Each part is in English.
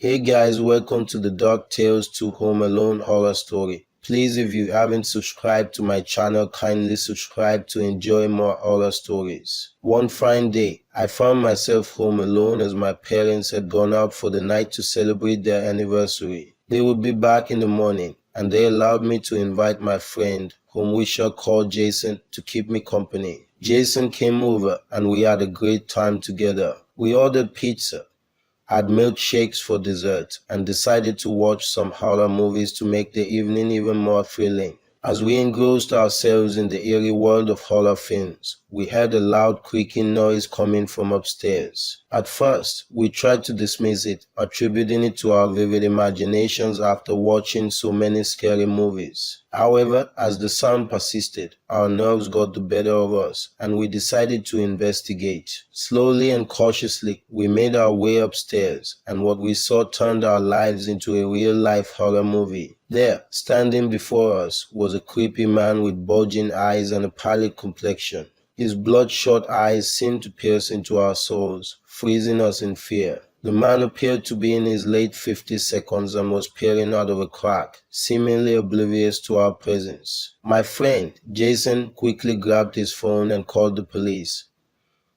Hey guys, welcome to the Dark Tales to Home Alone horror story. Please, if you haven't subscribed to my channel, kindly subscribe to enjoy more horror stories. One fine day, I found myself home alone as my parents had gone out for the night to celebrate their anniversary. They would be back in the morning, and they allowed me to invite my friend, whom we shall call Jason, to keep me company. Jason came over and we had a great time together. We ordered pizza, had milkshakes for dessert, and decided to watch some horror movies to make the evening even more thrilling. As we engrossed ourselves in the eerie world of horror films, we heard a loud creaking noise coming from upstairs. At first, we tried to dismiss it, attributing it to our vivid imaginations after watching so many scary movies. However, as the sound persisted, our nerves got the better of us, and we decided to investigate. Slowly and cautiously, we made our way upstairs, and what we saw turned our lives into a real-life horror movie. There, standing before us, was a creepy man with bulging eyes and a pallid complexion. His bloodshot eyes seemed to pierce into our souls, freezing us in fear. The man appeared to be in his late 50 seconds and was peering out of a crack, seemingly oblivious to our presence. My friend, Jason, quickly grabbed his phone and called the police,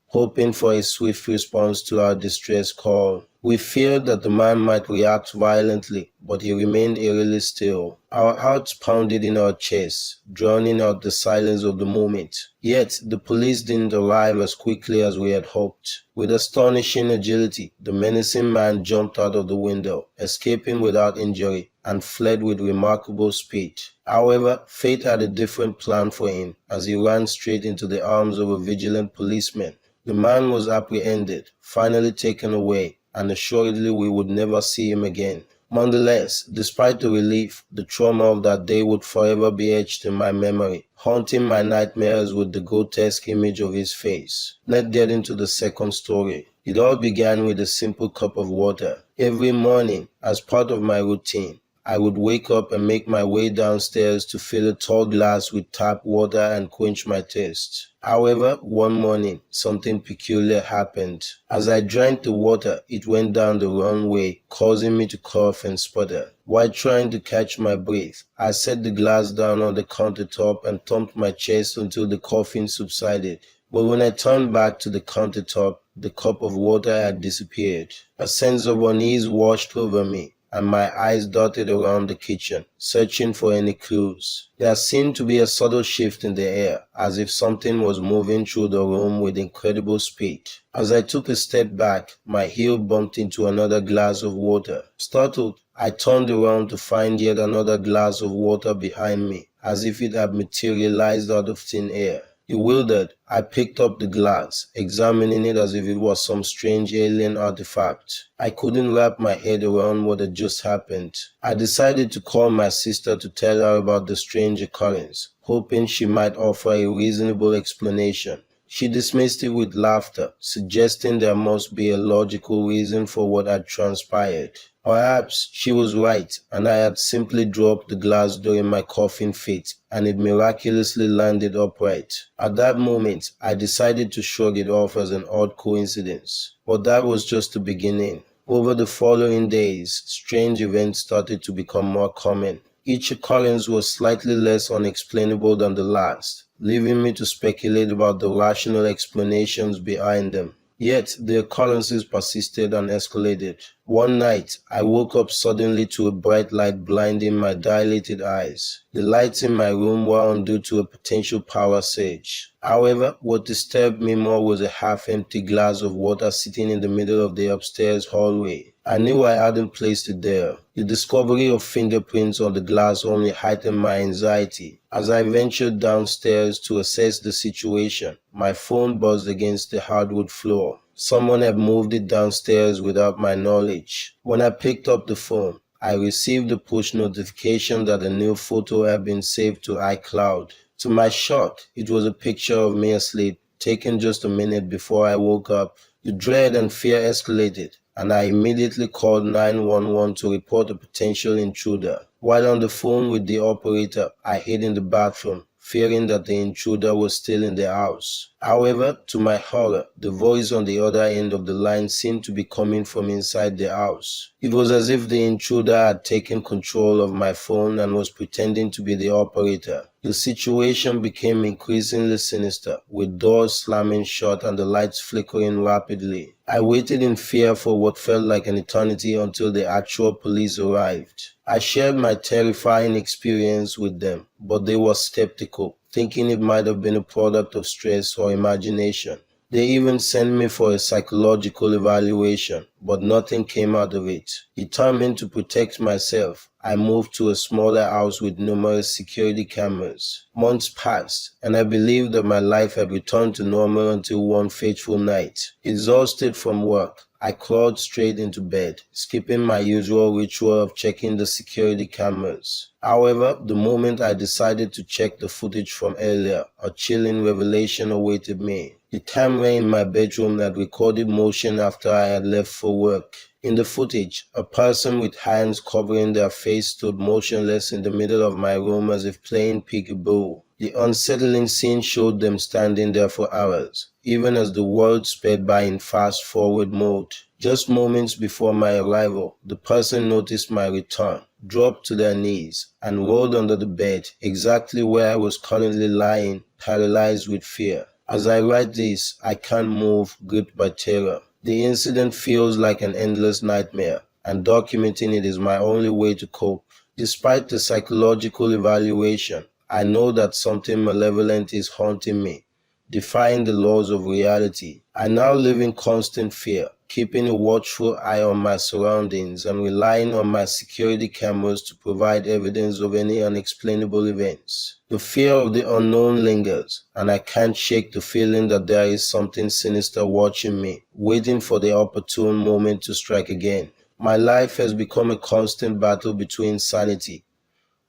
hoping for a swift response to our distress call. We feared that the man might react violently, but he remained eerily still. Our hearts pounded in our chests, drowning out the silence of the moment. Yet, the police didn't arrive as quickly as we had hoped. With astonishing agility, the menacing man jumped out of the window, escaping without injury, and fled with remarkable speed. However, fate had a different plan for him, as he ran straight into the arms of a vigilant policeman. The man was apprehended, finally taken away, and assuredly we would never see him again. Nonetheless, despite the relief, the trauma of that day would forever be etched in my memory, haunting my nightmares with the grotesque image of his face. Let's get into the second story. It all began with a simple cup of water. Every morning, as part of my routine, I would wake up and make my way downstairs to fill a tall glass with tap water and quench my thirst. However, one morning, something peculiar happened. As I drank the water, it went down the wrong way, causing me to cough and sputter. While trying to catch my breath, I set the glass down on the countertop and thumped my chest until the coughing subsided. But when I turned back to the countertop, the cup of water had disappeared. A sense of unease washed over me, and my eyes darted around the kitchen, searching for any clues. There seemed to be a subtle shift in the air, as if something was moving through the room with incredible speed. As I took a step back, my heel bumped into another glass of water. Startled, I turned around to find yet another glass of water behind me, as if it had materialized out of thin air. Bewildered, I picked up the glass, examining it as if it was some strange alien artifact. I couldn't wrap my head around what had just happened. I decided to call my sister to tell her about the strange occurrence, hoping she might offer a reasonable explanation. She dismissed it with laughter, suggesting there must be a logical reason for what had transpired. Perhaps she was right, and I had simply dropped the glass during my coughing fit, and it miraculously landed upright. At that moment, I decided to shrug it off as an odd coincidence. But that was just the beginning. Over the following days, strange events started to become more common. Each occurrence was slightly less unexplainable than the last, leaving me to speculate about the rational explanations behind them. Yet, the occurrences persisted and escalated. One night, I woke up suddenly to a bright light blinding my dilated eyes. The lights in my room were on due to a potential power surge. However, what disturbed me more was a half-empty glass of water sitting in the middle of the upstairs hallway. I knew I hadn't placed it there. The discovery of fingerprints on the glass only heightened my anxiety. As I ventured downstairs to assess the situation, my phone buzzed against the hardwood floor. Someone had moved it downstairs without my knowledge. When I picked up the phone, I received a push notification that a new photo had been saved to iCloud. To my shock, it was a picture of me asleep, taken just a minute before I woke up. The dread and fear escalated, and I immediately called 911 to report a potential intruder. While on the phone with the operator, I hid in the bathroom, fearing that the intruder was still in the house. However, to my horror, the voice on the other end of the line seemed to be coming from inside the house. It was as if the intruder had taken control of my phone and was pretending to be the operator. The situation became increasingly sinister, with doors slamming shut and the lights flickering rapidly. I waited in fear for what felt like an eternity until the actual police arrived. I shared my terrifying experience with them, but they were skeptical, thinking it might have been a product of stress or imagination. They even sent me for a psychological evaluation, but nothing came out of it. Determined to protect myself, I moved to a smaller house with numerous security cameras. Months passed, and I believed that my life had returned to normal until one fateful night. Exhausted from work, I crawled straight into bed, skipping my usual ritual of checking the security cameras. However, the moment I decided to check the footage from earlier, a chilling revelation awaited me. The camera in my bedroom had recorded motion after I had left for work. In the footage, a person with hands covering their face stood motionless in the middle of my room as if playing peekaboo. The unsettling scene showed them standing there for hours, even as the world sped by in fast-forward mode. Just moments before my arrival, the person noticed my return, dropped to their knees, and rolled under the bed, exactly where I was currently lying, paralyzed with fear. As I write this, I can't move, gripped by terror. The incident feels like an endless nightmare, and documenting it is my only way to cope. Despite the psychological evaluation, I know that something malevolent is haunting me, defying the laws of reality. I now live in constant fear, keeping a watchful eye on my surroundings and relying on my security cameras to provide evidence of any unexplainable events. The fear of the unknown lingers, and I can't shake the feeling that there is something sinister watching me, waiting for the opportune moment to strike again. My life has become a constant battle between sanity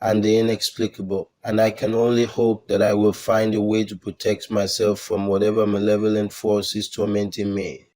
and the inexplicable, and I can only hope that I will find a way to protect myself from whatever malevolent force is tormenting me.